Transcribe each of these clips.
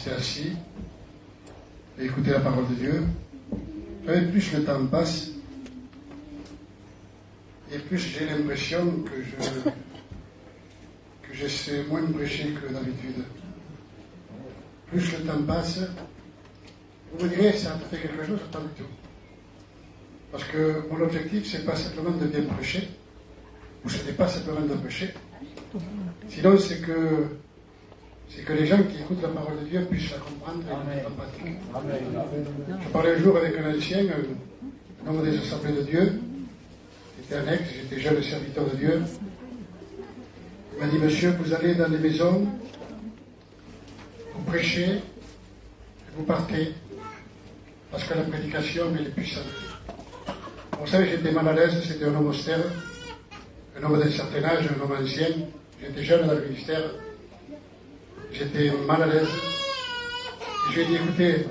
rester assis et écouter la parole de Dieu. Plus le temps passe, et plus j'ai l'impression que je sais moins prêcher que d'habitude. Plus le temps passe, vous me direz, ça te fait quelque chose, pas du tout. Parce que mon objectif, c'est pas simplement de bien prêcher, ou ce n'est pas simplement de prêcher. Sinon, c'est que les gens qui écoutent la parole de Dieu puissent la comprendre et la mettre en pratique. Je parlais un jour avec un ancien, un homme des assemblées de Dieu. J'étais un ex, j'étais jeune serviteur de Dieu. Il m'a dit, monsieur, vous allez dans les maisons, vous prêchez, et vous partez, parce que la prédication, elle est puissante. Vous savez, j'étais mal à l'aise, c'était un homme austère, un homme d'un certain âge, un homme ancien. J'étais jeune dans le ministère. J'étais mal à l'aise. Et je lui ai dit, écoutez,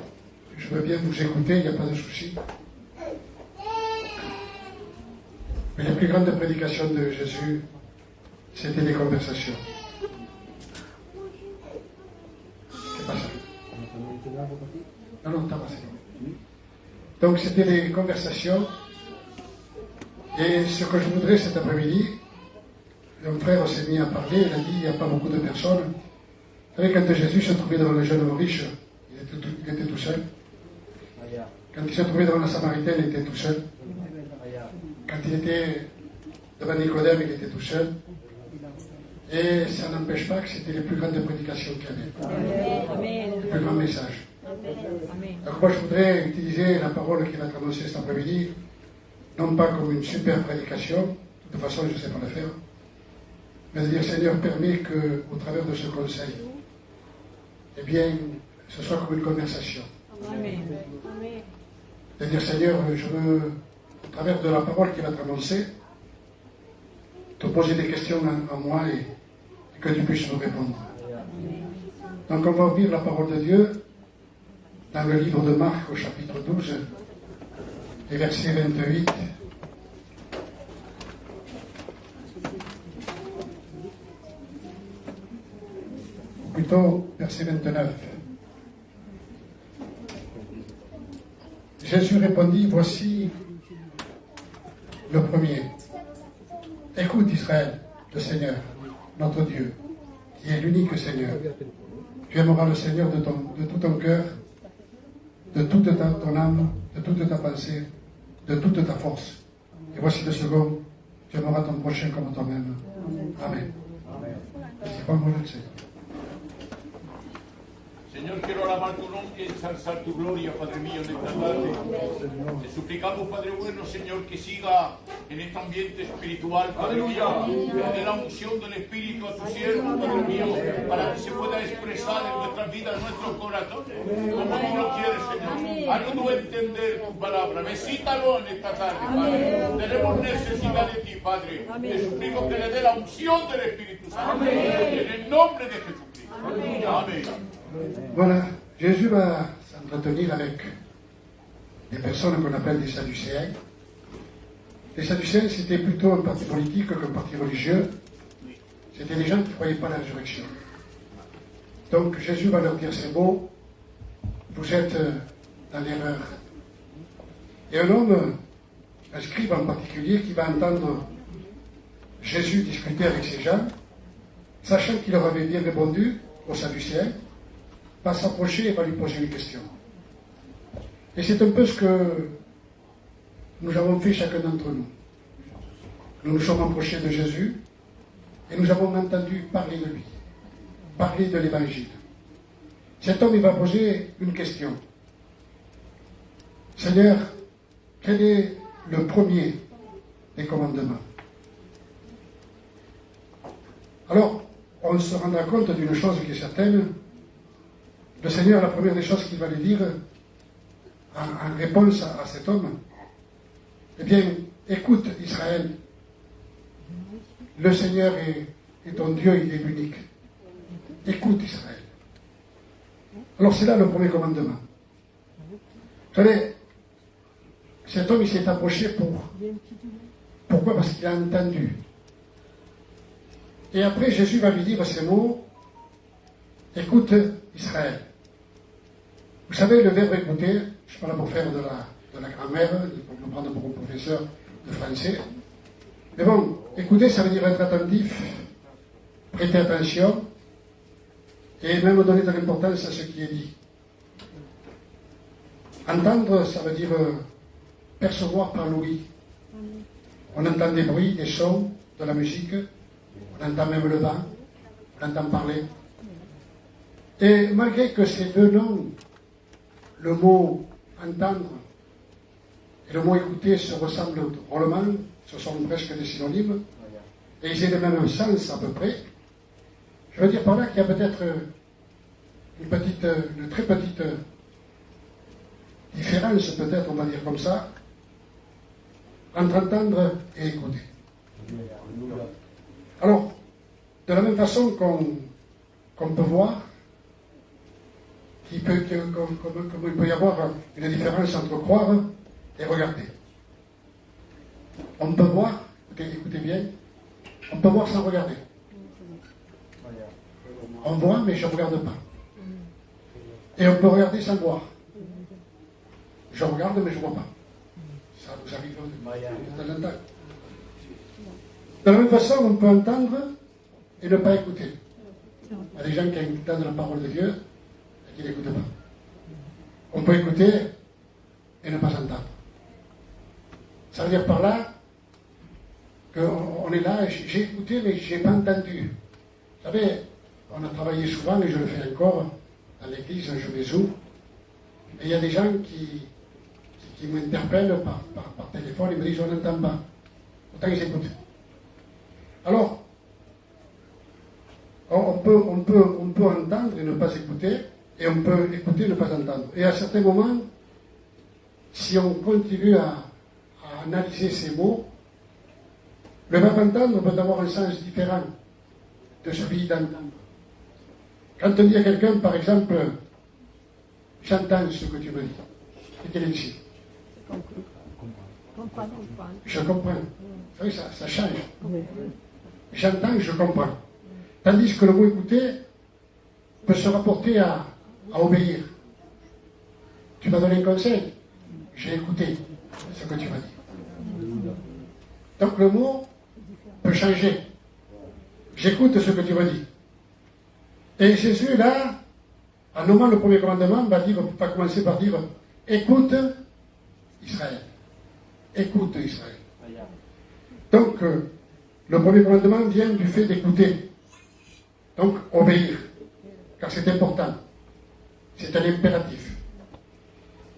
je veux bien vous écouter, il n'y a pas de souci. Mais les plus grandes prédications de Jésus, c'était des conversations. C'est pas ça. Non, t'as passé. Donc c'était des conversations. Et ce que je voudrais cet après-midi, un frère s'est mis à parler, il a dit, il n'y a pas beaucoup de personnes. Vous savez, quand Jésus se trouvait devant le jeune homme riche, il était tout seul. Quand il se trouvait devant la Samaritaine, il était tout seul. Quand il était devant Nicodème, il était tout seul. Et ça n'empêche pas que c'était les plus grandes prédications qu'il y avait. Les plus grands messages. Donc moi, je voudrais utiliser la parole qui va être annoncée cet après-midi, non pas comme une super prédication, de toute façon, je ne sais pas le faire, mais de dire, Seigneur, permets qu'au travers de ce conseil, eh bien, ce soit comme une conversation. De dire, Seigneur, je veux, au travers de la parole qui va être annoncée, te poser des questions à moi et que tu puisses me répondre. Donc, on va ouvrir la parole de Dieu dans le livre de Marc au chapitre 12, et verset 28. Plutôt, verset 29. Jésus répondit, voici le premier. Écoute Israël, le Seigneur, notre Dieu, qui est l'unique Seigneur. Tu aimeras le Seigneur de tout ton cœur, de toute ton âme, de toute ta pensée, de toute ta force. Et voici le second, tu aimeras ton prochain comme toi-même. Amen. C'est pas moi le Seigneur. Señor, quiero alabar tu nombre y ensalzar tu gloria, Padre mío, en esta tarde. Te suplicamos, Padre bueno, Señor, que siga en este ambiente espiritual, Padre mío, de la unción del Espíritu a tu siervo, Padre mío, para que se pueda expresar en nuestras vidas, en nuestros corazones, como tú lo quieres, Señor. Haznos entender tu palabra. Besítalo en esta tarde, Padre. Tenemos necesidad de ti, Padre. Te suplico que le dé la unción del Espíritu Santo. En el nombre de Jesucristo. Amén. Voilà, Jésus va s'entretenir avec des personnes qu'on appelle des Sadducéens. Les Sadducéens, c'était plutôt un parti politique qu'un parti religieux. C'était des gens qui ne croyaient pas à la résurrection. Donc Jésus va leur dire ces mots, vous êtes dans l'erreur. Et un homme, un scribe en particulier, qui va entendre Jésus discuter avec ces gens, sachant qu'il leur avait bien répondu aux Sadducéens, va s'approcher et va lui poser une question. Et c'est un peu ce que nous avons fait chacun d'entre nous. Nous nous sommes approchés de Jésus et nous avons entendu parler de lui, parler de l'Évangile. Cet homme, il va poser une question. Seigneur, quel est le premier des commandements? Alors, on se rendra compte d'une chose qui est certaine. Le Seigneur, la première des choses qu'il va lui dire, en réponse à cet homme, eh bien, écoute Israël, le Seigneur est ton Dieu, il est l'unique. Écoute Israël. Alors c'est là le premier commandement. Vous savez, cet homme, il s'est approché pourquoi? Parce qu'il a entendu. Et après, Jésus va lui dire ces mots, écoute Israël. Vous savez, le verbe écouter, je ne suis pas là pour faire de la grammaire, pour me prendre pour un professeur de français. Mais bon, écouter, ça veut dire être attentif, prêter attention, et même donner de l'importance à ce qui est dit. Entendre, ça veut dire percevoir par l'ouïe. On entend des bruits, des sons, de la musique, on entend même le vent, on entend parler. Et malgré que ces deux noms, le mot entendre et le mot écouter se ressemblent drôlement, ce sont presque des synonymes, et ils aient le même sens à peu près, je veux dire par là qu'il y a peut-être une très petite différence, peut-être, on va dire comme ça, entre entendre et écouter. Alors, de la même façon qu'on peut voir, qu'il peut y avoir une différence entre croire et regarder. On peut voir, écoutez bien, on peut voir sans regarder. On voit, mais je ne regarde pas. Et on peut regarder sans voir. Je regarde, mais je ne vois pas. Ça vous arrive de temps en temps. De la même façon, on peut entendre et ne pas écouter. Il y a des gens qui entendent la parole de Dieu et qui n'écoutent pas. On peut écouter et ne pas entendre. Ça veut dire par là qu'on est là, j'ai écouté, mais je n'ai pas entendu. Vous savez, on a travaillé souvent, et je le fais encore, dans l'église, je les ouvre, et il y a des gens qui m'interpellent par téléphone, ils me disent on n'entend pas. Pourtant ils écoutent. Alors, on peut entendre et ne pas écouter, et on peut écouter et ne pas entendre. Et à certains moments, si on continue à analyser ces mots, le verbe entendre peut avoir un sens différent de celui d'entendre. Quand on dit à quelqu'un, par exemple, j'entends ce que tu me dis, et qu'elle est ici. Je comprends. Vous savez, ça change. J'entends, je comprends. Tandis que le mot écouter peut se rapporter à obéir. Tu m'as donné un conseil, j'ai écouté ce que tu m'as dit. Donc le mot peut changer. J'écoute ce que tu m'as dit. Et Jésus, là, en nommant le premier commandement, va commencer par dire écoute Israël. Écoute Israël. Donc, le premier commandement vient du fait d'écouter. Donc, obéir. Car c'est important. C'est un impératif.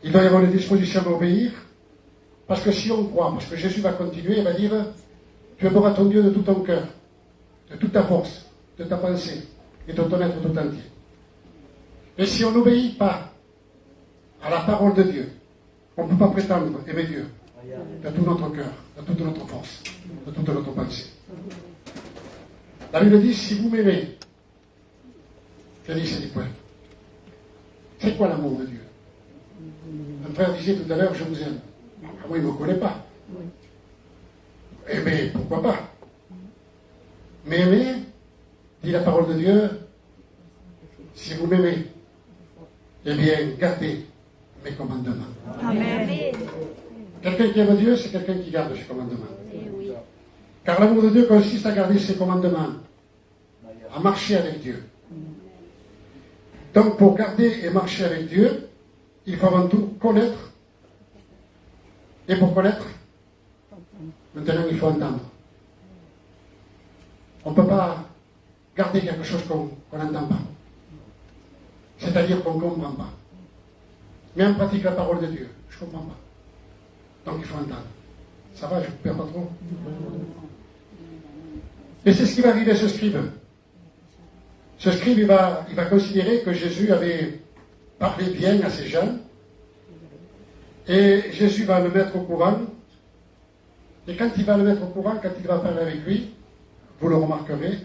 Il doit y avoir une disposition à obéir, parce que si on croit, parce que Jésus va continuer, il va dire tu aimeras ton Dieu de tout ton cœur, de toute ta force, de ta pensée et de ton être tout entier. Et si on n'obéit pas à la parole de Dieu, on ne peut pas prétendre aimer Dieu de tout notre cœur, de toute notre force, de toute notre pensée. La Bible dit, si vous m'aimez, c'est quoi? C'est quoi l'amour de Dieu? Un frère disait tout à l'heure, je vous aime. Ah, moi, il ne me connaît pas. Eh bien, pourquoi pas? Mais aimer, dit la parole de Dieu, si vous m'aimez, eh bien, gardez mes commandements. Amen. Quelqu'un qui aime Dieu, c'est quelqu'un qui garde ses commandements. Car l'amour de Dieu consiste à garder ses commandements, à marcher avec Dieu. Donc, pour garder et marcher avec Dieu, il faut avant tout connaître. Et pour connaître, maintenant, il faut entendre. On ne peut pas garder quelque chose qu'on n'entend pas. C'est-à-dire qu'on ne comprend pas. Mais on pratique la parole de Dieu. Je ne comprends pas. Donc il faut entendre. Ça va, je ne vous perds pas trop. Et c'est ce qui va arriver à ce scribe. Ce scribe, il va considérer que Jésus avait parlé bien à ces gens. Et Jésus va le mettre au courant. Et quand il va le mettre au courant, quand il va parler avec lui, vous le remarquerez,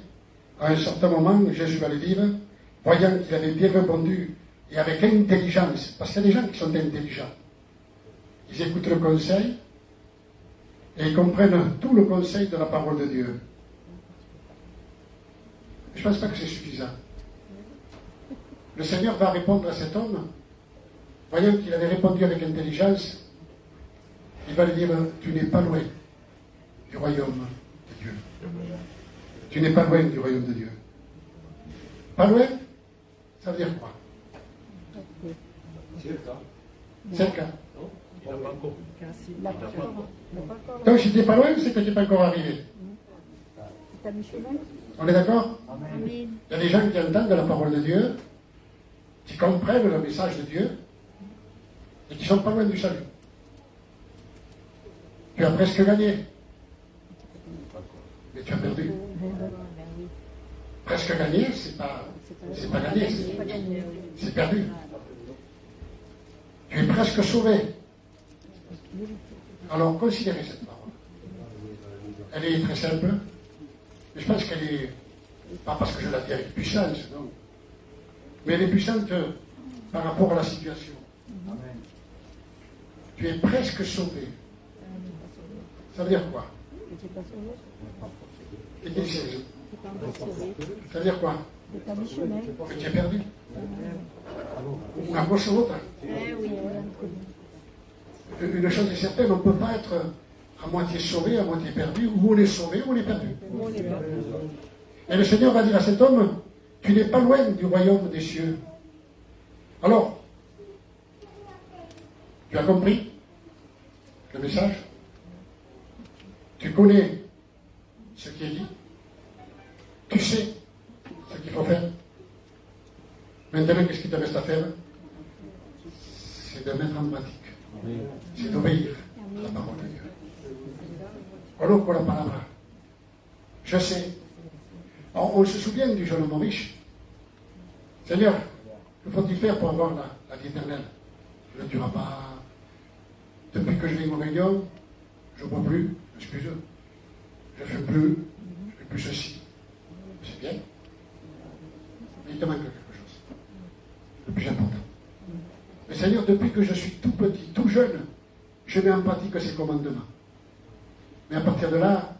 à un certain moment, Jésus va lui dire, voyant qu'il avait bien répondu et avec intelligence, parce qu'il y a des gens qui sont intelligents. Ils écoutent le conseil et ils comprennent tout le conseil de la parole de Dieu. Je ne pense pas que c'est suffisant. Le Seigneur va répondre à cet homme voyant qu'il avait répondu avec intelligence, il va lui dire, tu n'es pas loin du royaume de Dieu. Tu n'es pas loin du royaume de Dieu. Pas loin, ça veut dire quoi? C'est le cas. Donc si tu n'es pas loin, c'est que tu n'es pas encore arrivé. On est d'accord? Il y a des gens qui entendent la parole de Dieu, qui comprennent le message de Dieu, et qui ne sont pas loin du salut. Tu as presque gagné, mais tu as perdu. Presque gagné, c'est pas gagné, c'est perdu. Tu es presque sauvé. Alors considérez cette parole. Elle est très simple, mais je pense qu'elle est, pas parce que je la dis avec puissance, non, mais elle est puissante par rapport à la situation. Tu es presque sauvé. Ça veut dire quoi? Ça veut dire quoi? Que tu es perdu. Una cosa u otra. Une chose est certaine, on ne peut pas être à moitié sauvé, à moitié perdu, ou on est sauvé, ou on est perdu. Et le Seigneur va dire à cet homme, tu n'es pas loin du royaume des cieux. Alors, tu as compris le message? Tu connais ce qui est dit? Tu sais ce qu'il faut faire? Maintenant, qu'est-ce qu'il te reste à faire? C'est de mettre en pratique. C'est d'obéir à la parole de Dieu. Conozco la palabra. Je sais. On se souvient du jeune homme riche. Seigneur, que faut-il faire pour avoir la vie éternelle? Je ne dirai pas. Depuis que je viens aux réunions, je ne bois plus, je suis plus heureux. Je ne fais plus, je ne fais plus ceci. C'est bien. Mais il te manque quelque chose. Le plus important. Mais Seigneur, depuis que je suis tout petit, tout jeune, je mets en pratique ces commandements. Mais à partir de là,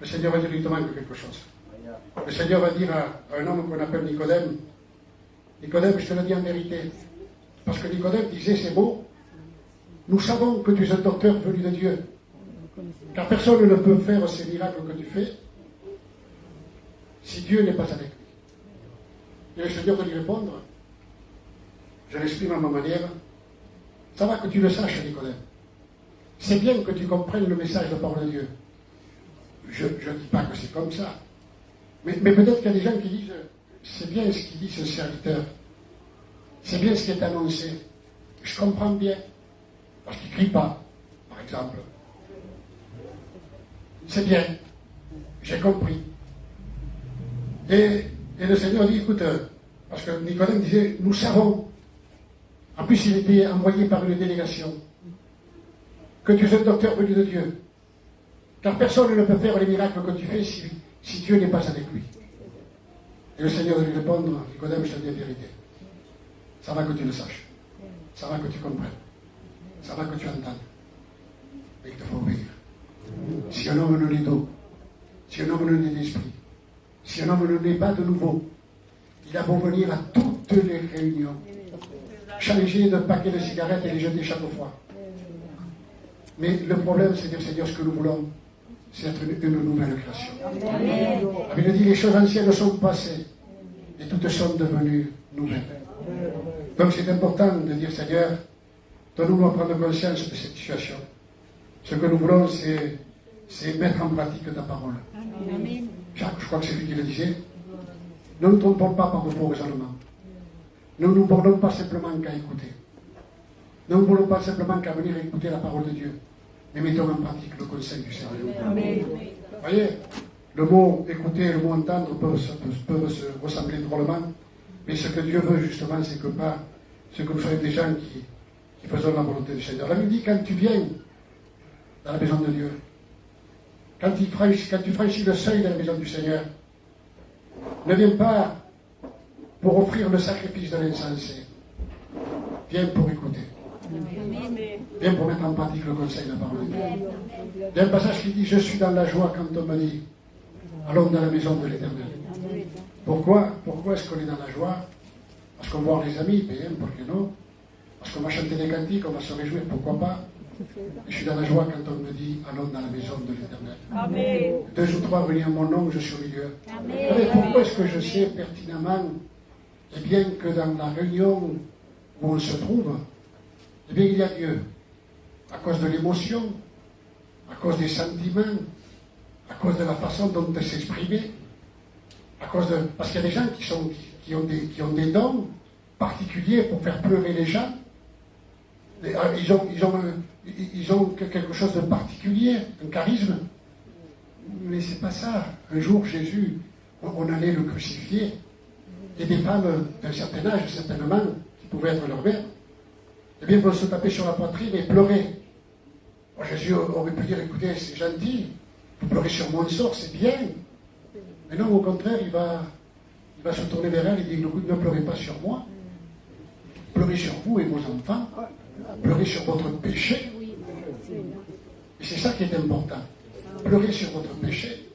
le Seigneur va dire qu'il te manque quelque chose. Le Seigneur va dire à un homme qu'on appelle Nicodème, Nicodème, je te le dis en vérité, parce que Nicodème disait ces mots, nous savons que tu es un docteur venu de Dieu, car personne ne peut faire ces miracles que tu fais si Dieu n'est pas avec lui. Et le Seigneur va lui répondre, je l'exprime à ma manière, ça va que tu le saches, Nicodème. C'est bien que tu comprennes le message de la parole de Dieu. Je ne dis pas que c'est comme ça. Mais peut-être qu'il y a des gens qui disent, c'est bien ce qu'il dit ce serviteur. C'est bien ce qui est annoncé. Je comprends bien. Parce qu'il ne crie pas, par exemple. C'est bien. J'ai compris. Et le Seigneur dit, écoute, parce que Nicodème disait, nous savons. En plus, il était envoyé par une délégation. Que tu es un docteur venu de Dieu. Car personne ne peut faire les miracles que tu fais si Dieu n'est pas avec lui. Et le Seigneur va lui répondre, Nicodème, je te dis la vérité. Ça va que tu le saches. Ça va que tu comprennes. Ça va que tu entendes. Mais il te faut obéir. Si un homme ne l'est d'eau, si un homme ne l'est d'esprit, si un homme ne l'est pas de nouveau, il a beau venir à toutes les réunions, changer de paquet de cigarettes et les jeter chaque fois. Mais le problème, c'est de dire, Seigneur, ce que nous voulons, c'est être une nouvelle création. La Bible dit, les choses anciennes sont passées et toutes sont devenues nouvelles. Donc c'est important de dire, Seigneur, donne-nous à prendre conscience de cette situation. Ce que nous voulons, c'est mettre en pratique ta parole. Jacques, je crois que c'est lui qui le disait. Ne nous trompons pas par nos faux raisonnements. Ne nous bornons pas simplement qu'à écouter. Ne nous bornons pas simplement qu'à venir écouter la parole de Dieu. Mais mettons en pratique le conseil du Seigneur. Vous voyez, le mot écouter et le mot entendre peuvent se ressembler drôlement. Mais ce que Dieu veut justement, c'est que nous soyons des gens qui faisons la volonté du Seigneur. La Bible dit, quand tu viens dans la maison de Dieu, quand tu franchis le seuil de la maison du Seigneur, ne viens pas pour offrir le sacrifice de l'insensé. Viens pour écouter. Viens pour mettre en pratique le conseil de la parole de Dieu. Il y a un passage qui dit, je suis dans la joie quand on me dit, allons dans la maison de l'Éternel. Pourquoi est-ce qu'on est dans la joie? Parce qu'on voit les amis, bien, pour que non. Parce qu'on va chanter des cantiques, on va se réjouir, pourquoi pas. Et je suis dans la joie quand on me dit allons dans la maison de l'Éternel. Amen. 2 ou 3 venir en mon nom, je suis au milieu. Amen. Vous savez, pourquoi est-ce que je sais pertinemment, eh bien, que dans la réunion où on se trouve, eh bien, il y a Dieu. À cause de l'émotion, à cause des sentiments, à cause de la façon dont elle s'exprimait, parce qu'il y a des gens qui ont des dons particuliers pour faire pleurer les gens. Ils ont quelque chose de particulier, un charisme. Mais c'est pas ça. Un jour, Jésus, on allait le crucifier, et des femmes d'un certain âge, certainement, qui pouvaient être leur mère, eh bien, vont se taper sur la poitrine et pleurer. Bon, Jésus aurait pu dire, écoutez, c'est gentil, vous pleurez sur mon sort, c'est bien. Mais non, au contraire, il va se tourner vers elle et dire, ne pleurez pas sur moi, pleurez sur vous et vos enfants, pleurez sur votre péché. Et c'est ça qui est important, pleurer sur votre péché.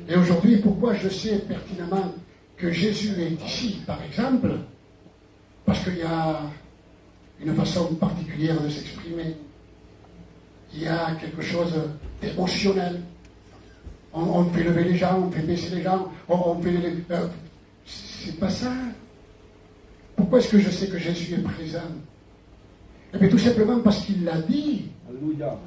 Et aujourd'hui, pourquoi je sais pertinemment que Jésus est ici, par exemple, parce qu'il y a une façon particulière de s'exprimer. Il y a quelque chose d'émotionnel. On fait lever les gens, on fait baisser les gens, on fait c'est pas ça. Pourquoi est-ce que je sais que Jésus est présent? Eh bien, tout simplement parce qu'il l'a dit. Alléluia.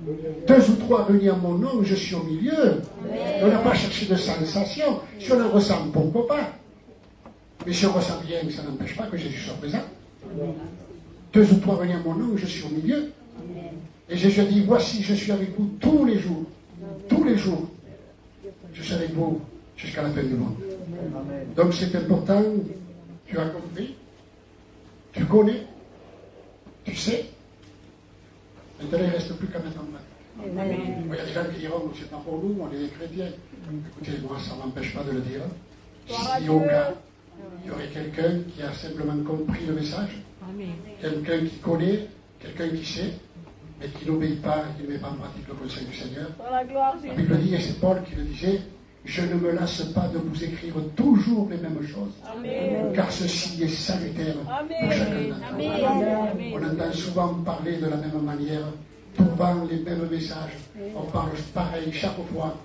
2 ou 3 réunis en mon nom, je suis au milieu. Et on n'a pas cherché de sensation. Si on en ressent, pourquoi pas? Mais si on ne ressent rien, ça n'empêche pas que Jésus soit présent. 2 ou 3 réunis en mon nom, je suis au milieu. Et Jésus a dit, voici, je suis avec vous tous les jours. Tous les jours. Je suis avec vous jusqu'à la fin du monde. Donc c'est important, tu as compris, tu connais, tu sais. Maintenant, il ne reste plus qu'à mettre en pratique. Il y a des gens qui diront, c'est pas pour nous, on est des chrétiens. Écoutez, moi, ça ne m'empêche pas de le dire. Si au cas, il y aurait quelqu'un qui a simplement compris le message, quelqu'un qui connaît, quelqu'un qui sait, mais qui n'obéit pas, qui ne met pas en pratique le conseil du Seigneur. La Bible dit, et c'est Paul qui le disait, je ne me lasse pas de vous écrire toujours les mêmes choses, car ceci est salutaire pour chacun d'entre nous. On entend souvent parler de la même manière, trouvant les mêmes messages, on parle pareil chaque fois,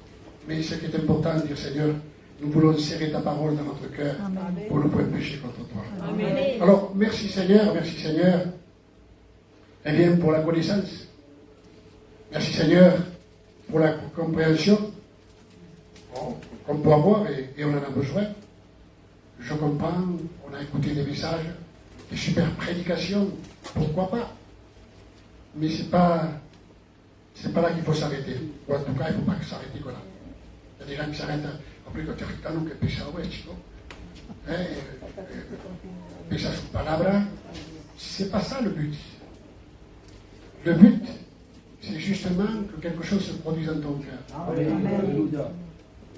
mais ce qui est important, dire Seigneur, nous voulons serrer ta parole dans notre cœur pour ne pas pécher contre toi. Alors, merci Seigneur, eh bien, pour la connaissance. Merci Seigneur pour la compréhension qu'on peut avoir et on en a besoin. Je comprends, on a écouté des messages, des super prédications, pourquoi pas. Mais c'est pas là qu'il faut s'arrêter. Ou en tout cas, il ne faut pas s'arrêter là. Il y a des gens qui s'arrêtent. Après, quand tu as que pesa, ouais, chico. Pesa su palabra. C'est pas ça le but. Le but, c'est justement que quelque chose se produise dans ton cœur. Amen.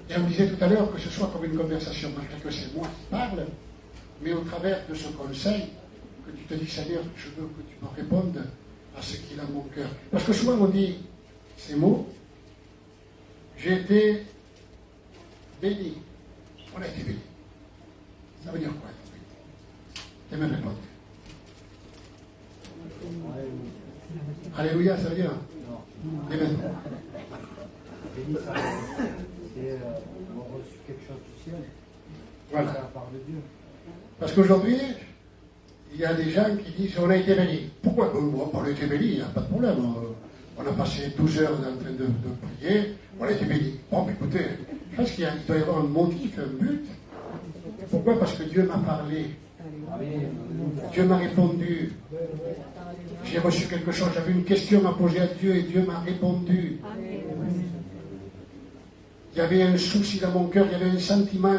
Et on disait tout à l'heure que ce soit comme une conversation, malgré que c'est moi qui parle, mais au travers de ce conseil, que tu te dis, Seigneur, je veux que tu me répondes à ce qu'il a dans mon cœur. Parce que souvent on dit ces mots, j'ai été béni. On a été béni. Ça veut dire quoi être béni? Tu me répondre. Alléluia, ça veut dire Amen. Béni, ça c'est avoir reçu quelque chose du ciel. Voilà. C'est la part de Dieu. Parce qu'aujourd'hui, il y a des gens qui disent on a été béni. Pourquoi? On a été béni, il n'y a pas de problème. On a passé 12 heures en train de prier, on a été béni. Bon, écoutez, je pense qu'il doit y avoir un motif, un but. Pourquoi? Parce que Dieu m'a parlé. Dieu m'a répondu. J'ai reçu quelque chose, j'avais une question à poser à Dieu et Dieu m'a répondu. Il y avait un souci dans mon cœur, il y avait un sentiment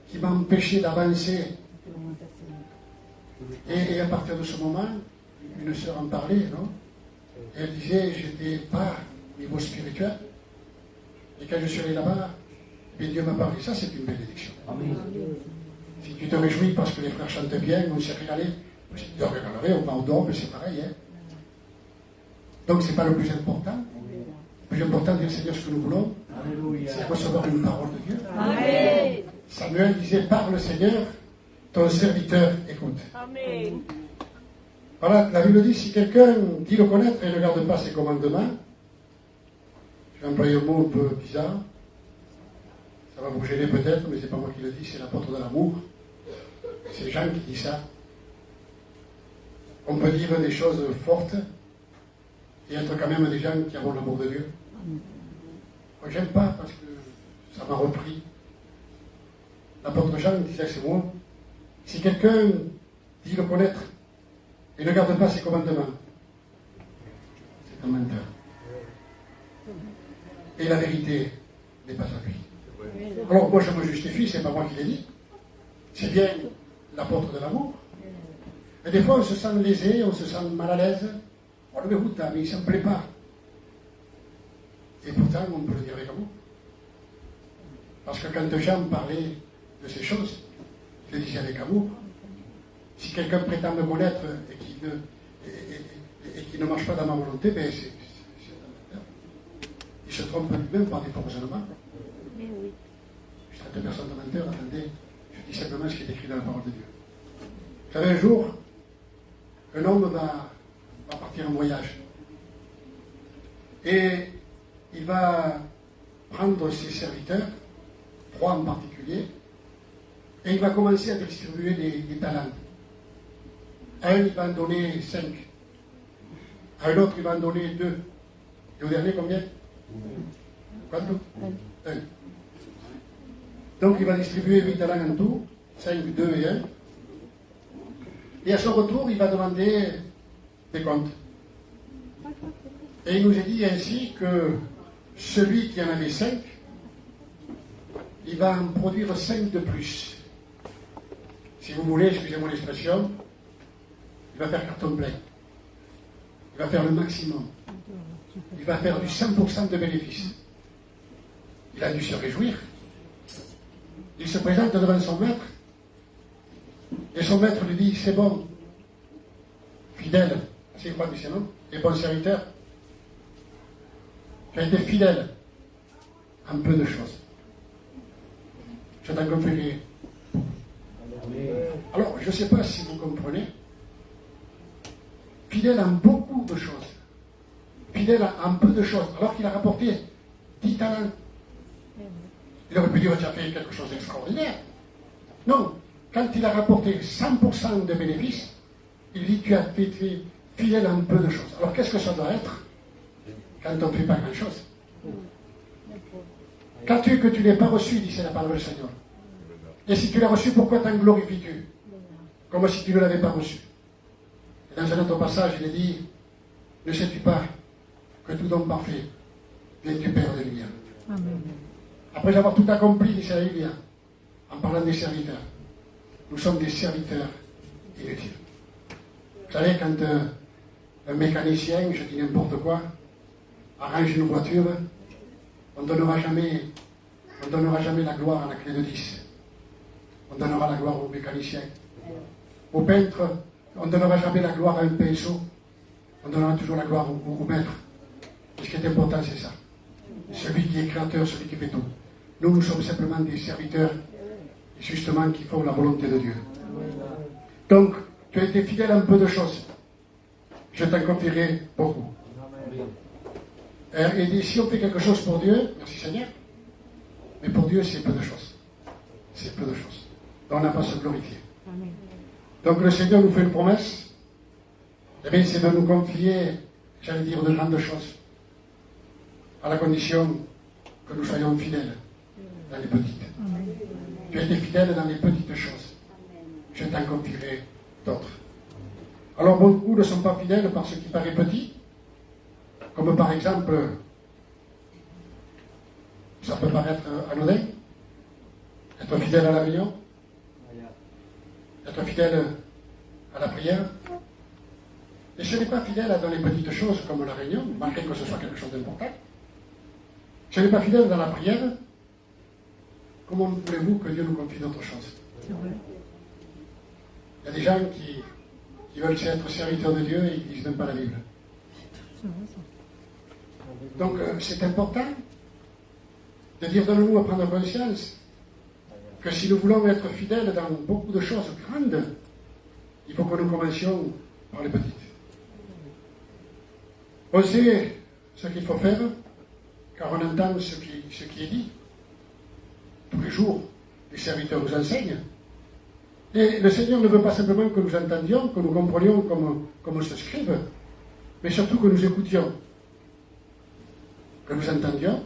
qui m'empêchait d'avancer. Et à partir de ce moment, une sœur en parlait, non? Et elle disait, j'étais pas au niveau spirituel. Et quand je suis allé là-bas, Dieu m'a parlé. Ça, c'est une bénédiction. Amen. Si tu te réjouis parce que les frères chantent bien, on s'est régalé, on va au dôme, c'est pareil. Hein? Donc, ce n'est pas le plus important. Le plus important, dire Seigneur, ce que nous voulons, c'est recevoir une parole de Dieu. Amen. Samuel disait, parle Seigneur, ton serviteur écoute. Amen. Voilà, la Bible dit, si quelqu'un dit le connaître et ne garde pas ses commandements, j'ai employé un mot un peu bizarre, ça va vous gêner peut-être, mais c'est pas moi qui le dis, c'est l'apôtre de l'amour. C'est Jean qui dit ça. On peut dire des choses fortes et être quand même des gens qui avons l'amour de Dieu. Moi, j'aime pas parce que ça m'a repris. L'apôtre Jean disait ces mots. Si quelqu'un dit le connaître et ne garde pas ses commandements, c'est un menteur. Et la vérité n'est pas à lui. Alors moi je me justifie, c'est pas moi qui l'ai dit. C'est bien l'apôtre de l'amour. Et des fois on se sent lésé, on se sent mal à l'aise. On le dégoûte, mais il ne me plaît pas. Et pourtant on peut le dire avec amour. Parce que quand Jean parlait de ces choses, il le disait avec amour. Si quelqu'un prétend me connaître et qui ne marche pas dans ma volonté, ben c'est un menteur. Il se trompe lui-même par des raisonnements. Je traite de personne de menteur, attendez, je dis simplement ce qui est écrit dans la parole de Dieu. Vous savez, un jour, un homme va partir en voyage. Et il va prendre ses serviteurs, 3 en particulier, et il va commencer à distribuer des talents. À un, il va en donner 5. À un autre, il va en donner 2. Et au dernier, combien? Quanto? 1. Donc, il va distribuer 8 talents en tout, 5, 2 et 1. Et à son retour, il va demander des comptes. Et il nous est dit ainsi que celui qui en avait 5, il va en produire 5 de plus. Si vous voulez, excusez-moi l'expression, il va faire carton plein. Il va faire le maximum. Il va faire du 100% de bénéfices. Il a dû se réjouir. Il se présente devant son maître. Et son maître lui dit, c'est bon, fidèle, c'est quoi du nom, et bon serviteur. Tu as été fidèle en peu de choses. Je t'en confierai. Alors, je ne sais pas si vous comprenez. Fidèle en beaucoup de choses. Fidèle en peu de choses. Alors qu'il a rapporté 10 talents. Il aurait pu dire, tu as fait quelque chose d'extraordinaire. Non. Quand il a rapporté 100% de bénéfices, il dit, tu as été fidèle en peu de choses. Alors, qu'est-ce que ça doit être quand on ne fait pas grand-chose? Qu'as-tu que tu n'aies pas reçu, dit c'est la parole du Seigneur. Et si tu l'as reçu, pourquoi t'en glorifies-tu? Comme si tu ne l'avais pas reçu. Et dans un autre passage, il est dit, ne sais-tu pas que tout don parfait vient du Père de lumière. Après avoir tout accompli, dit c'est la Bible, en parlant des serviteurs, nous sommes des serviteurs inutiles. Vous savez, quand un mécanicien, je dis n'importe quoi, arrange une voiture, on ne donnera jamais la gloire à la clé de 10. On donnera la gloire au mécanicien. Au peintre, on ne donnera jamais la gloire à un pinceau. On donnera toujours la gloire au maître. Et ce qui est important, c'est ça. Celui qui est créateur, celui qui fait tout. Nous sommes simplement des serviteurs, justement, qui font la volonté de Dieu. Donc, tu as été fidèle à un peu de choses. Je t'en confierai beaucoup. Et si on fait quelque chose pour Dieu, merci Seigneur, mais pour Dieu, c'est peu de choses. C'est peu de choses. Donc, on n'a pas à se glorifier. Donc, le Seigneur nous fait une promesse. Eh bien, c'est de nous confier, j'allais dire, de grandes choses. À la condition que nous soyons fidèles dans les petites. Tu as été fidèle dans les petites choses. Je t'en confierai d'autres. Alors, beaucoup ne sont pas fidèles par ce qui paraît petit. Comme par exemple, ça peut paraître anodin, être fidèle à la réunion, être fidèle à la prière. Et ce n'est pas fidèle dans les petites choses comme la réunion, malgré que ce soit quelque chose d'important. Ce n'est pas fidèle dans la prière. Comment voulez-vous que Dieu nous confie d'autres choses? Il y a des gens qui veulent être serviteurs de Dieu et qui ne disent même pas la Bible. Donc, c'est important de dire, donne-nous à prendre conscience que si nous voulons être fidèles dans beaucoup de choses grandes, il faut que nous commencions par les petites. On sait ce qu'il faut faire, car on entend ce qui est dit. Tous les jours, les serviteurs nous enseignent. Et le Seigneur ne veut pas simplement que nous entendions, que nous comprenions comme ce scribe, mais surtout que nous écoutions. Que nous entendions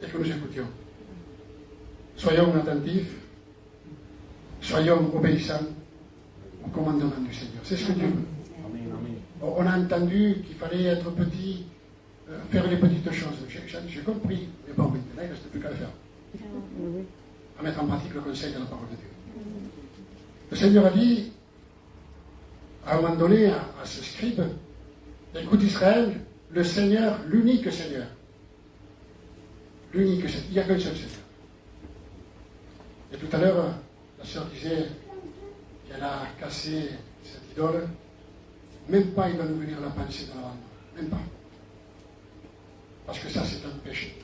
et que nous écoutions. Soyons attentifs, soyons obéissants au commandement du Seigneur. C'est ce que Dieu veut. On a entendu qu'il fallait être petit, faire les petites choses. J'ai compris, mais bon, maintenant il ne reste plus qu'à le faire. À mettre en pratique le conseil de la parole de Dieu. Le Seigneur a dit, à un moment donné, à ce scribe, écoute Israël, le Seigneur, l'unique Seigneur. L'unique Seigneur. Il n'y a qu'un seul Seigneur. Et tout à l'heure, la sœur disait qu'elle a cassé cette idole. Même pas il va nous venir la pensée dans la bande. Même pas. Parce que ça, c'est un péché.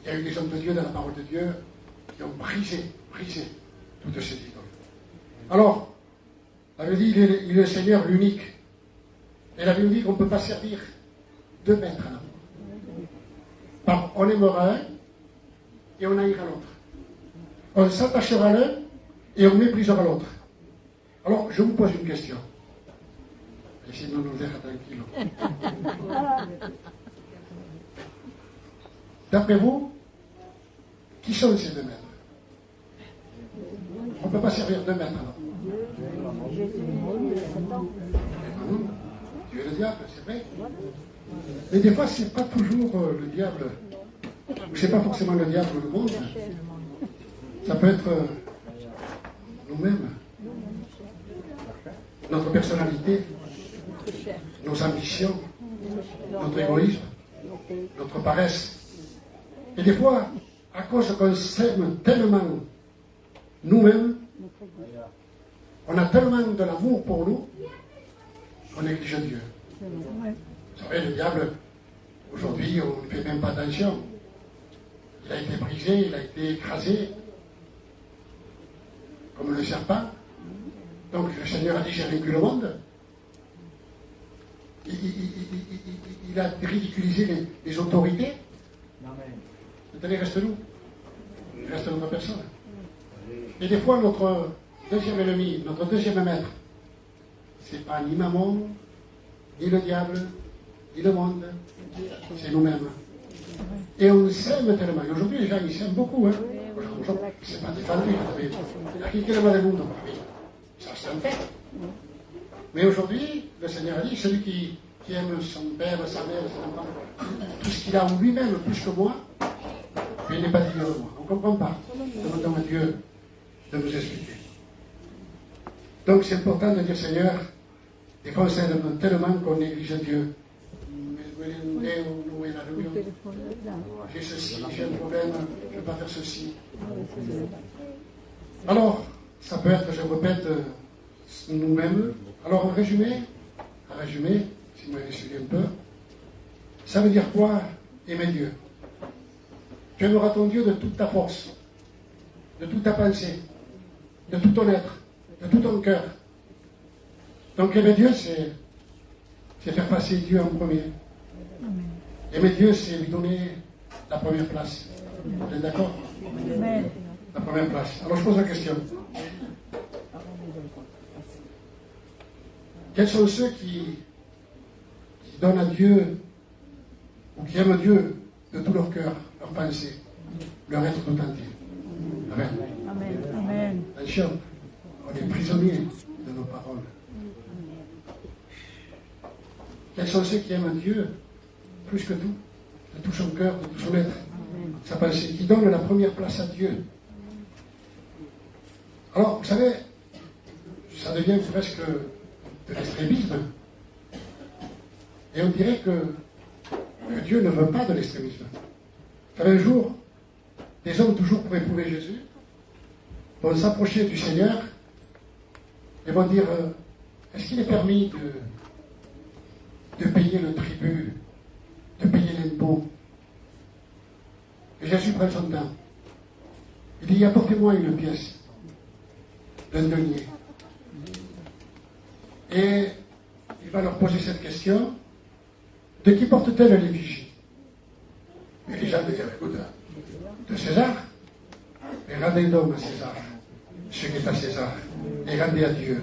Il y a eu des hommes de Dieu dans la parole de Dieu qui ont brisé toutes ces idoles. Alors, la Bible dit, il est le Seigneur l'unique. Et la Bible dit qu'on ne peut pas servir deux maîtres. On aimera un et on haïra l'autre. On s'attachera à l'un et on méprisera l'autre. Alors, je vous pose une question. Essayez de nous faire tranquille. D'après vous, qui sont ces deux maîtres? On ne peut pas servir deux maîtres alors. Dieu est le diable, c'est vrai. Mais des fois, ce n'est pas toujours le diable, ou ce n'est pas forcément le diable ou le monde. Ça peut être nous-mêmes, notre personnalité, nos ambitions, notre égoïsme, notre paresse. Et des fois, à cause qu'on s'aime tellement nous-mêmes, on a tellement de l'amour pour nous, qu'on néglige Dieu. Vous savez, le diable, aujourd'hui, on ne fait même pas attention. Il a été brisé, il a été écrasé, comme le serpent. Donc le Seigneur a dit, j'ai vaincu le monde. Il a ridiculisé les autorités. Maintenant, il reste nous. Il reste notre personne. Et des fois, notre deuxième ennemi, notre deuxième maître, c'est pas ni Mammon, ni le diable, ni le monde, c'est nous-mêmes. Et on s'aime tellement. Et aujourd'hui, les gens, ils s'aiment beaucoup. Hein. C'est pas défendu. Il y a quelqu'un dans le monde. Ça, c'est un fait. Mais aujourd'hui, le Seigneur a dit, celui qui aime son père, sa mère, son enfant, tout ce qu'il a en lui-même, plus que moi, il n'est pas digne de moi. On ne comprend pas. Demandons à Dieu de nous expliquer. Donc c'est important de dire, Seigneur, des fois on s'aime tellement qu'on néglige Dieu. J'ai ceci, j'ai un problème, je ne vais pas faire ceci. Alors, ça peut être, je répète, nous-mêmes. Alors, en résumé, si vous m'avez suivi un peu, ça veut dire quoi, aimer Dieu? Tu aimeras ton Dieu de toute ta force, de toute ta pensée, de tout ton être, de tout ton cœur. Donc, aimer Dieu, c'est faire passer Dieu en premier. Aimer Dieu, c'est lui donner la première place. Vous êtes d'accord? La première place. Alors, je pose la question. Quels sont ceux qui donnent à Dieu, ou qui aiment Dieu de tout leur cœur, leur pensée, leur être tout entier? Amen. Amen. Attention, on est prisonniers de nos paroles. Quels sont ceux qui aiment Dieu plus que tout, de tout son cœur, de tout son être, sa pensée, qui donnent la première place à Dieu? Alors, vous savez, ça devient presque de l'extrémisme. Et on dirait que Dieu ne veut pas de l'extrémisme. Vous savez, un jour, des hommes, toujours pour éprouver Jésus, vont s'approcher du Seigneur et vont dire, est-ce qu'il est permis de payer le tribut, de payer l'impôt? Et Jésus prend son temps. Il dit, apportez-moi une pièce d'un denier. Et il va leur poser cette question, de qui portent-elles l'effigie? Et les gens disent, écoute, de César. Et rendez donc à César ce qui est à César, et rendez à Dieu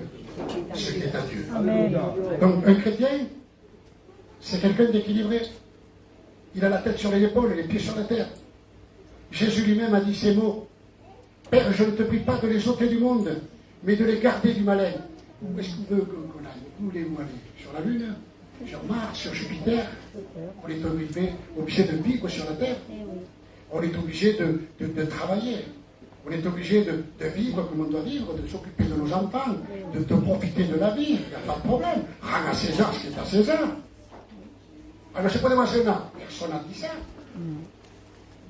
ce qui est à Dieu. Amen. Donc un chrétien, c'est quelqu'un d'équilibré. Il a la tête sur les épaules et les pieds sur la terre. Jésus lui-même a dit ces mots. Père, je ne te prie pas de les ôter du monde, mais de les garder du malin. Où est-ce qu'on veut qu'on aille? Où voulez-vous aller? Sur la Lune? Sur Mars? Sur Jupiter? On est obligé de vivre sur la terre. On est obligé de travailler. On est obligé de vivre comme on doit vivre, de s'occuper de nos enfants, de profiter de la vie. Il n'y a pas de problème. Rends à César ce qui est à César. Alors, c'est pas de moi César. Personne n'a dit ça.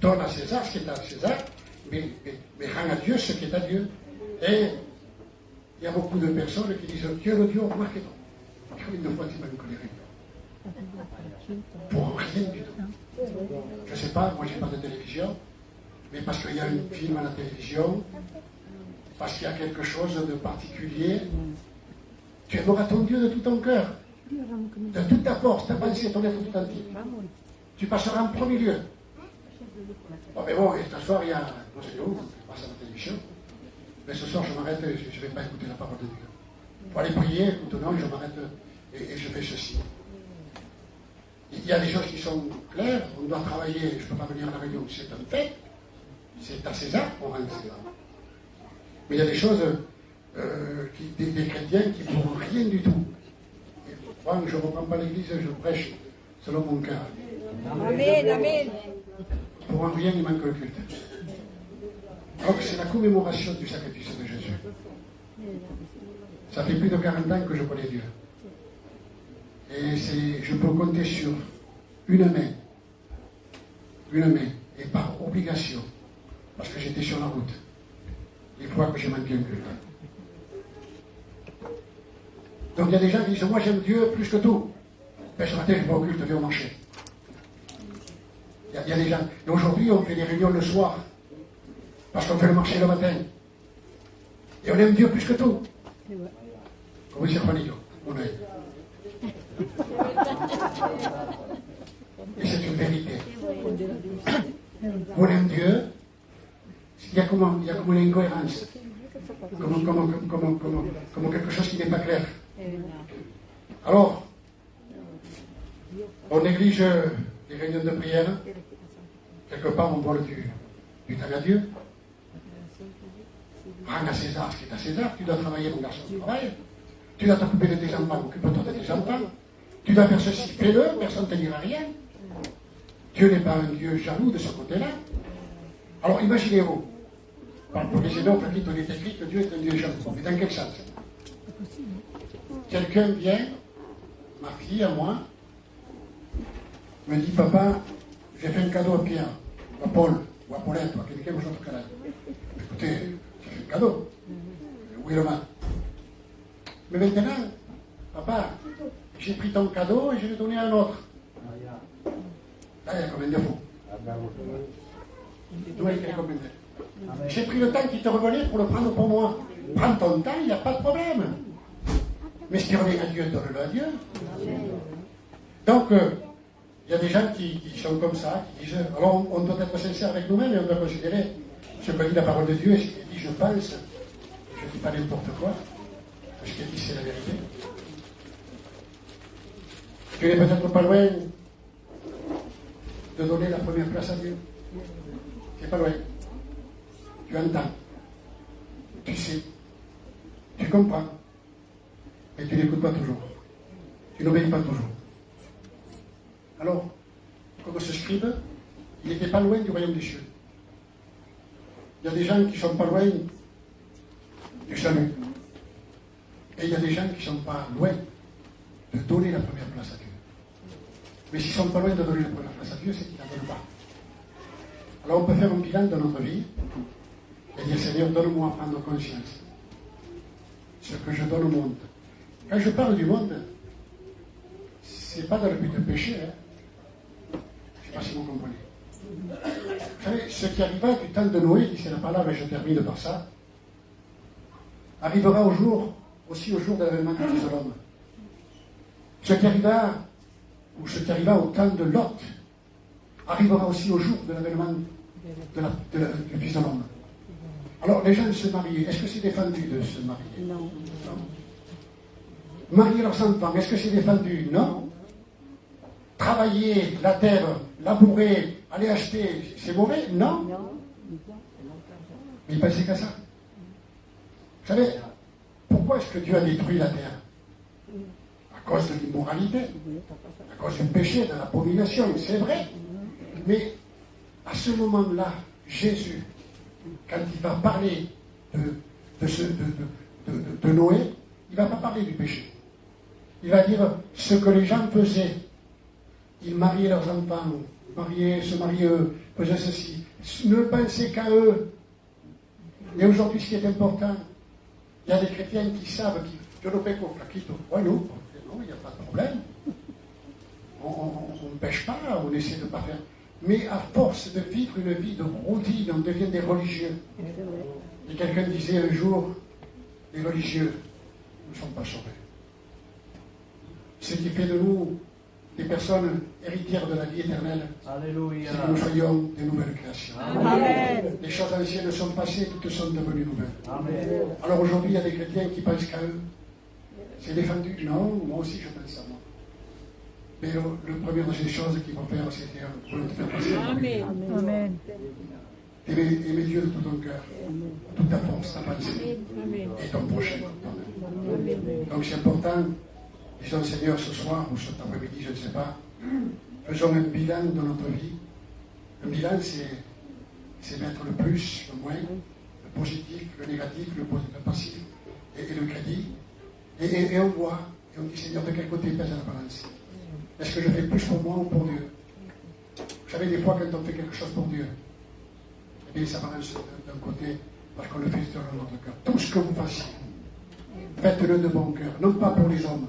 Donne à César ce qui est à César, mais rends à Dieu ce qui est à Dieu. Et il y a beaucoup de personnes qui disent Dieu le Dieu, remarquez donc. Combien de fois tu m'as coléré? Pour rien du tout. Je ne sais pas, moi j'ai pas de télévision, mais parce qu'il y a un film à la télévision, parce qu'il y a quelque chose de particulier, tu aimeras ton Dieu de tout ton cœur, de toute ta force, ta pensée, ton être tout entier. Tu passeras en premier lieu. Bon, mais bon, et ce soir, il y a, non c'est où, je passe à la télévision, mais ce soir je m'arrête, je ne vais pas écouter la parole de Dieu. Pour aller prier, écoute, non, je m'arrête et je fais ceci. Il y a des choses qui sont claires, on doit travailler, je ne peux pas venir à la réunion, c'est un fait, c'est à César, on rend César. Mais il y a des choses, des chrétiens qui ne font rien du tout. Et moi, je ne reprends pas l'église, je prêche selon mon cœur. Amen, amen. Pour un rien, il manque le culte. Donc c'est la commémoration du sacrifice de Jésus. Ça fait plus de 40 ans que je connais Dieu. Et je peux compter sur une main, et par obligation, parce que j'étais sur la route, les fois que j'ai manqué un culte. Donc il y a des gens qui disent, moi j'aime Dieu plus que tout. Ben, ce matin, je vais au culte, je vais au marché. Il y a des gens. Et aujourd'hui, on fait des réunions le soir, parce qu'on fait le marché le matin. Et on aime Dieu plus que tout. Comme dit Juanillo, on aime. Et c'est une vérité. On aime Dieu. Il y a comme une incohérence. Comme quelque chose qui n'est pas clair. Alors, on néglige les réunions de prière. Quelque part, on vole du temps à Dieu. Rends à César ce qui est à César. Tu dois travailler, mon garçon, tu travailles. Tu dois t'occuper de tes enfants, occupe-toi de tes enfants. Tu dois faire ceci, fais-le, personne ne te dira rien. Dieu n'est pas un Dieu jaloux de ce côté-là. Alors imaginez-vous, pour les énoncles, on est écrit que Dieu est un Dieu jaloux. Mais dans quel sens? Quelqu'un vient, ma fille à moi, me dit, papa, j'ai fait un cadeau à Pierre, ou à Paul, ou à Paulette, ou à quelqu'un ou autre canal. Écoutez, j'ai fait un cadeau. Où est le mal? Mais maintenant, papa, j'ai pris ton cadeau et je l'ai donné à un autre. Là, il y a combien de défauts? D'où il y a combien de défauts? J'ai pris le temps qui te revenait pour le prendre pour moi. Prends ton temps, il n'y a pas de problème. Mais ce qui revient à Dieu, donne-le à Dieu. Donc, il y a des gens qui sont comme ça, qui disent, alors on doit être sincère avec nous-mêmes et on doit considérer ce que dit la parole de Dieu et ce qu'il dit, je pense, je ne dis pas n'importe quoi, ce qu'il dit c'est la vérité. Tu n'es peut-être pas loin de donner la première place à Dieu. Tu n'es pas loin. Tu entends. Tu sais. Tu comprends. Mais tu n'écoutes pas toujours. Tu n'obéis pas toujours. Alors, comme ce scribe, il n'était pas loin du royaume des cieux. Il y a des gens qui ne sont pas loin du salut. Et il y a des gens qui ne sont pas loin de donner la première place à Dieu. Mais s'ils ne sont pas loin de donner la première place à Dieu, c'est qu'ils ne la donnent pas. Alors on peut faire un bilan de notre vie et dire, Seigneur, donne-moi à prendre conscience. Ce que je donne au monde. Quand je parle du monde, ce n'est pas dans le but de pécher. Hein. Je ne sais pas si vous comprenez. Vous savez, ce qui arriva du temps de Noé, dit c'est la parole, mais je termine par ça, arrivera aussi au jour de l'avènement du Fils de l'homme. Ce qui arriva au temps de Lot, arrivera aussi au jour de l'avènement du Fils de l'homme. Alors, les gens se marient. Est-ce que c'est défendu de se marier? Non. Marier leurs enfants, est-ce que c'est défendu? Non. Travailler la terre, labourer, aller acheter, c'est mauvais? Non. Non. Mais il pensait qu'à ça. Vous savez, pourquoi est-ce que Dieu a détruit la terre? À cause de l'immoralité, à cause du péché, de l'abomination, c'est vrai. Mais à ce moment-là, Jésus, quand il va parler de Noé, il ne va pas parler du péché. Il va dire ce que les gens faisaient. Ils mariaient leurs enfants, se mariaient eux, faisaient ceci. Ne pensaient qu'à eux. Et aujourd'hui, ce qui est important, il y a des chrétiens qui savent, je ne pêche pas, non, il n'y a pas de problème. On ne pêche pas, on essaie de ne pas faire. Mais à force de vivre une vie de routine, on devient des religieux. Et quelqu'un disait un jour, les religieux ne sont pas sauvés. Ce qui fait de nous des personnes héritières de la vie éternelle, Alléluia. c'est que nous soyons des nouvelles créations. Amen. Les choses anciennes sont passées, toutes sont devenues nouvelles. Amen. Alors aujourd'hui, il y a des chrétiens qui pensent qu'à eux. C'est défendu? Non, moi aussi je pense à moi. Mais le premier des choses qu'il faut faire, c'est de te faire passer. Amen. Amen. Aimer Dieu de tout ton cœur, toute ta force, ta pensée, Amen. et ton prochain. Amen. Donc c'est important, disons Seigneur ce soir ou cet après-midi, je ne sais pas, faisons un bilan de notre vie. Le bilan, c'est mettre le plus, le moins, le positif, le négatif, le passif et le crédit. Et on voit, et on dit Seigneur, de quel côté pèse la balance? Est-ce que je fais plus pour moi ou pour Dieu? Vous savez, des fois, quand on fait quelque chose pour Dieu, eh bien, ça balance d'un côté, parce qu'on le fait sur notre cœur. Tout ce que vous fassiez, faites-le de bon cœur, non pas pour les hommes,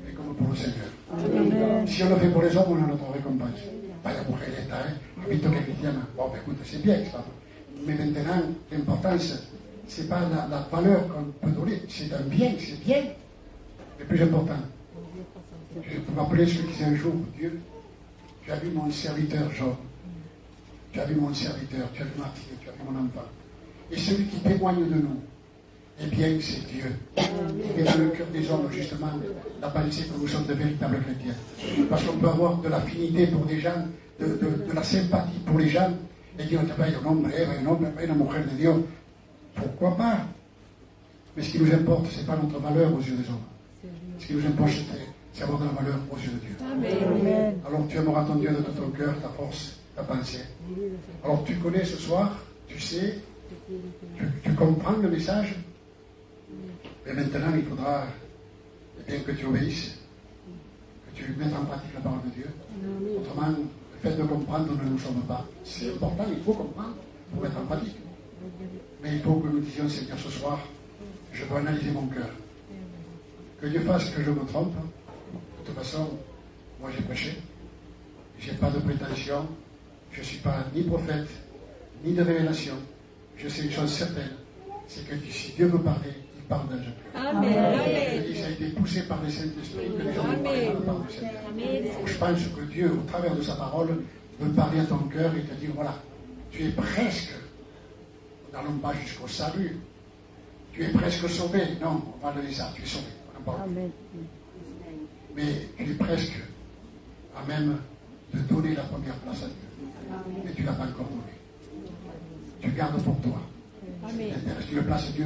mais comme pour le Seigneur. Amen. Si on le fait pour les hommes, on a notre récompense. Vaya mujer esta, visto que cristiana. Bon, ben, écoute, c'est bien ça. Mais maintenant, l'importance, c'est pas la valeur qu'on peut donner, c'est un bien, c'est bien. Le plus important. Je peux m'appeler ce que disait un jour, Dieu, tu as vu mon serviteur Job, tu as vu mon serviteur, tu as vu Matthieu, tu as vu mon enfant. Et celui qui témoigne de nous, eh bien, c'est Dieu. Il met dans le cœur des hommes, justement, la pensée que nous sommes de véritables chrétiens. Parce qu'on peut avoir de l'affinité pour des gens, de la sympathie pour les gens, et dire, il y a un homme, une mujer de Dieu. Pourquoi pas? Mais ce qui nous importe, ce n'est pas notre valeur aux yeux des hommes. Ce qui nous importe, c'est avoir de la valeur aux yeux de Dieu. Amen. Alors tu aimeras ton Dieu de tout ton cœur, ta force, ta pensée. Alors tu connais ce soir, tu sais, tu comprends le message, mais maintenant il faudra eh bien, que tu obéisses, que tu mettes en pratique la parole de Dieu. Autrement, le fait de comprendre, nous ne nous sommes pas. C'est important, il faut comprendre pour mettre en pratique. Mais il faut que nous disions, Seigneur, ce soir, je veux analyser mon cœur. Que Dieu fasse que je me trompe. De toute façon, moi j'ai prêché. Je n'ai pas de prétention. Je ne suis pas ni prophète, ni de révélation. Je sais une chose certaine, c'est que si Dieu veut parler, il parle dans le cœur. Amen. Et ça a été poussé par le Saint-Esprit que les gens ont parlé dans la parole du Seigneur. Donc, je pense que Dieu, au travers de sa parole, veut parler à ton cœur et te dire, voilà, tu es presque, n'allons pas jusqu'au salut, tu es presque sauvé. Non, on va donner ça, tu es sauvé. Amen. Mais tu es presque à même de donner la première place à Dieu. Mais tu ne l'as pas encore donné. Tu gardes pour toi. Amen. Tu le places à Dieu.